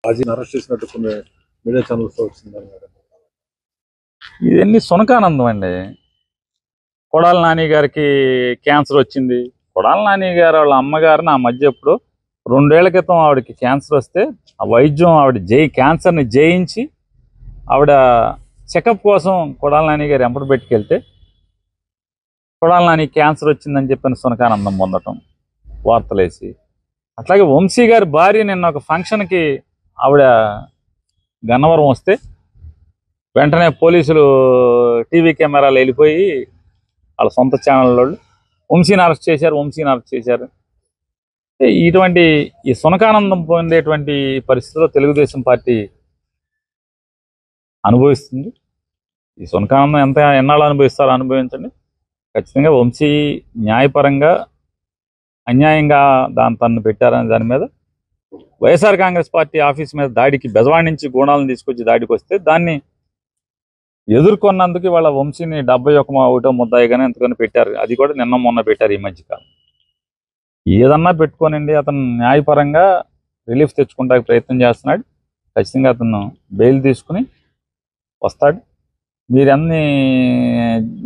రాజీని arrest చేసినట్టు కొన్ని media channels వచ్చిందని. ఇవన్నీ సునకానందం అండి. కొడాల నాని గారికి క్యాన్సర్ వచ్చింది. కొడాల నాని గారు వాళ్ళ అమ్మగారిని ఆ మధ్య ఎప్పుడు 2 ఏళ్ల క్రితం ఆవిడకి క్యాన్సర్ వస్తే ఆ వైద్యం ఆవిడ క్యాన్సర్ని జయించి ఆవిడ చెకప్ కోసం కొడాల నాని గారు ఎంపటి పెట్టుకెళ్తే కొడాల నాని క్యాన్సర్ వచ్చిందని చెప్పిన సునకానందం పొందటం వార్తలేసి. అట్లాగే వంశీ గారి భార్య నిన్న ఒక ఫంక్షన్కి ఆవిడ గన్నవరం వస్తే వెంటనే పోలీసులు టీవీ కెమెరాలు వెళ్ళిపోయి వాళ్ళ సొంత ఛానల్ వాళ్ళు వంశీని అరెస్ట్ చేశారు. ఇటువంటి ఈ సునకానందం పొందేటువంటి పరిస్థితుల్లో తెలుగుదేశం పార్టీ అనుభవిస్తుంది. ఈ సునకానందం ఎన్నాళ్ళు అనుభవిస్తారో అనుభవించండి. ఖచ్చితంగా వంశీ న్యాయపరంగా అన్యాయంగా తన్ను పెట్టారనే దాని మీద వైఎస్ఆర్ కాంగ్రెస్ పార్టీ ఆఫీస్ మీద దాడికి బెజవాడ నుంచి గూణాలను తీసుకొచ్చి దాడికి వస్తే దాన్ని ఎదుర్కొన్నందుకు వాళ్ళ వంశీని 71 ముద్దాయిగానే ఎంతగానో పెట్టారు. అది కూడా నిన్న మొన్న పెట్టారు ఈ మధ్యకాలం. ఏదన్నా పెట్టుకోనండి, అతను న్యాయపరంగా రిలీఫ్ తెచ్చుకుంటానికి ప్రయత్నం చేస్తున్నాడు. ఖచ్చితంగా అతను బెయిల్ తీసుకుని వస్తాడు. మీరన్నీ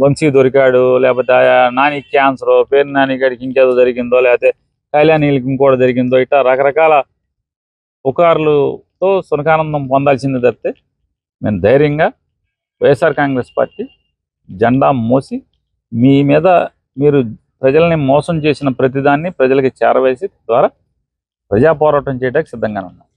వంశీ దొరికాడు, లేకపోతే నాని క్యాన్సర్, పేరు నాని గారికి ఇంకేదో జరిగిందో, లేకపోతే కళ్యాణీలకి ఇంకోటి జరిగిందో, ఇట్లా రకరకాల పుకార్లతో సునకానందం పొందాల్సింది తప్పితే మేము ధైర్యంగా వైఎస్ఆర్ కాంగ్రెస్ పార్టీ జెండా మోసి మీ మీద మీరు ప్రజల్ని మోసం చేసిన ప్రతిదాన్ని ప్రజలకి చేరవేసి ద్వారా ప్రజా పోరాటం చేయడానికి సిద్ధంగానే ఉన్నాం.